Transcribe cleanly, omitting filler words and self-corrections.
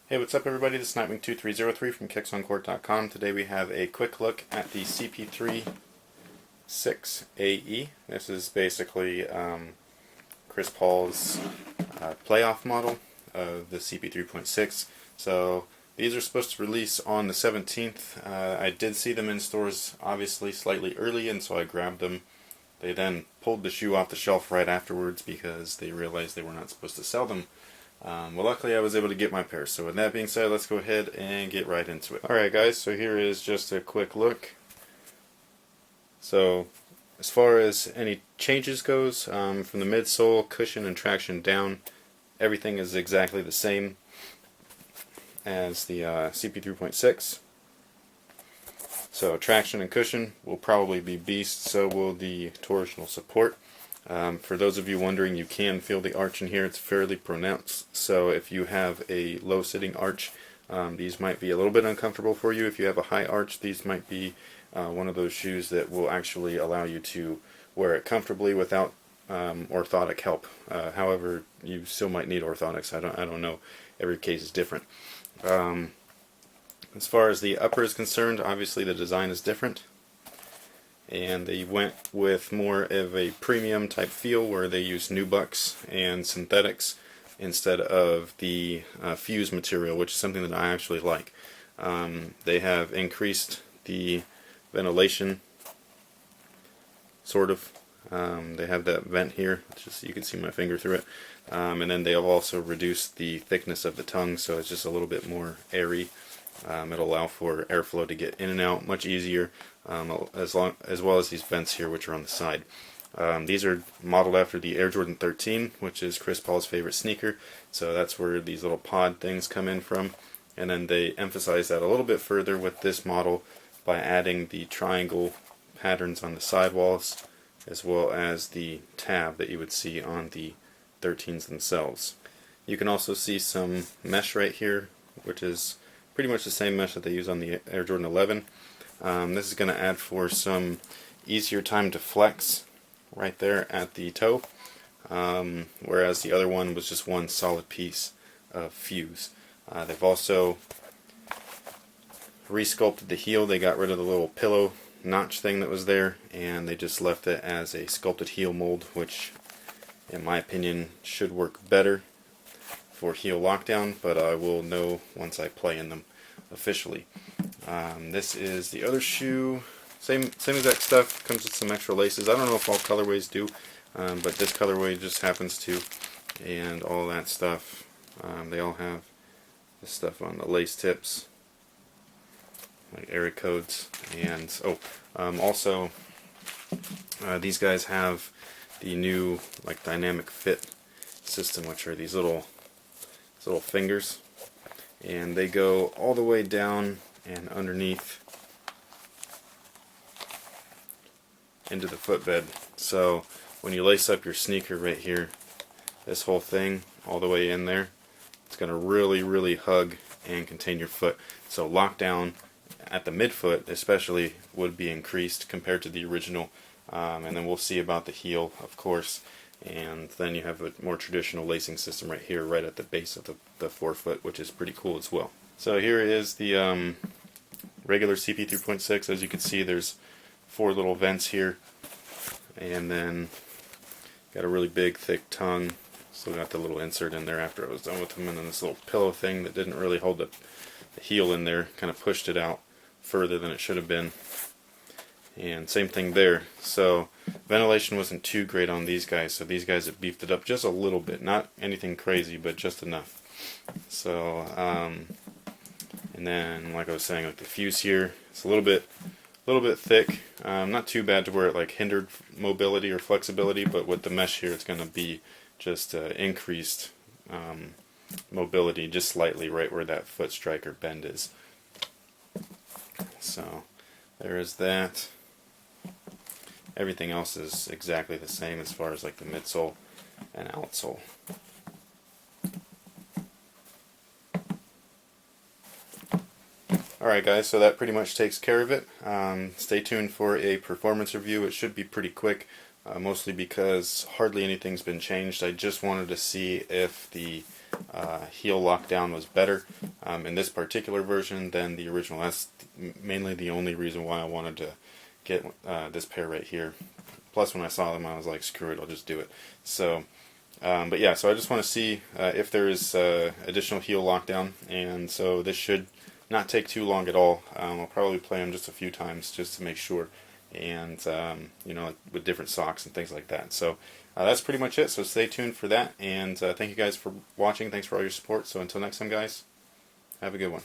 Hey, what's up everybody? This is Nightwing2303 from KicksOnCourt.com. Today we have a quick look at the CP3.VI AE. This is basically Chris Paul's playoff model of the CP3.6. So these are supposed to release on the 17th. I did see them in stores obviously slightly early, and so I grabbed them. They then pulled the shoe off the shelf right afterwards because they realized they were not supposed to sell them. Well, luckily I was able to get my pair. So with that being said, let's go ahead and get right into it. Alright guys, so here is just a quick look. So as far as any changes goes, from the midsole, cushion, and traction down, everything is exactly the same as the CP3.6. So traction and cushion will probably be beast, so will the torsional support. For those of you wondering, you can feel the arch in here. It's fairly pronounced, so if you have a low sitting arch, these might be a little bit uncomfortable for you. If you have a high arch, these might be one of those shoes that will actually allow you to wear it comfortably without orthotic help. However, you still might need orthotics. I don't know. Every case is different. As far as the upper is concerned, obviously the design is different. And they went with more of a premium type feel where they use nubucks and synthetics instead of the fuse material, which is something that I actually like. They have increased the ventilation, sort of. They have that vent here, just you can see my finger through it. And then they have also reduced the thickness of the tongue, so it's just a little bit more airy. It'll allow for airflow to get in and out much easier, as well as these vents here, which are on the side. These are modeled after the Air Jordan 13, which is Chris Paul's favorite sneaker, so that's where these little pod things come in from. And then they emphasize that a little bit further with this model by adding the triangle patterns on the sidewalls, as well as the tab that you would see on the 13s themselves. You can also see some mesh right here, which is pretty much the same mesh that they use on the Air Jordan 11. This is going to add for some easier time to flex right there at the toe, whereas the other one was just one solid piece of fuse. They've also resculpted the heel. They got rid of the little pillow notch thing that was there, and they just left it as a sculpted heel mold, which in my opinion should work better for heel lockdown, but I will know once I play in them officially. This is the other shoe. Same exact stuff. Comes with some extra laces. I don't know if all colorways do, but this colorway just happens to, and all that stuff. They all have this stuff on the lace tips, like area codes, and also these guys have the new like dynamic fit system, which are these little fingers, and they go all the way down and underneath into the footbed. So when you lace up your sneaker right here, this whole thing all the way in there, it's going to really hug and contain your foot. So lockdown at the midfoot especially would be increased compared to the original, and then we'll see about the heel, of course. And then you have a more traditional lacing system right here, right at the base of the forefoot, which is pretty cool as well. So here is the regular CP3.6. As you can see, there's 4 little vents here, and then got a really big, thick tongue. Still got the little insert in there after I was done with them, and then this little pillow thing that didn't really hold the heel in there, kind of pushed it out further than it should have been. And same thing there. So ventilation wasn't too great on these guys, so these guys have beefed it up just a little bit. Not anything crazy, but just enough. So and then, like I was saying, like the fuse here, it's a little bit thick. Not too bad to where it like hindered mobility or flexibility, but with the mesh here, it's going to be just increased mobility just slightly right where that foot striker bend is. So there is that. Everything else is exactly the same as far as like the midsole and outsole. Alright guys, so that pretty much takes care of it. Stay tuned for a performance review. It should be pretty quick, mostly because hardly anything's been changed. I just wanted to see if the heel lockdown was better in this particular version than the original. That's mainly the only reason why I wanted to get this pair right here. Plus, when I saw them, I was like, screw it, I'll just do it. So, but yeah, so I just want to see if there is additional heel lockdown, and so this should not take too long at all. I'll probably play them just a few times just to make sure, and you know, with different socks and things like that. So that's pretty much it. So stay tuned for that, and thank you guys for watching. Thanks for all your support. So until next time, guys, have a good one.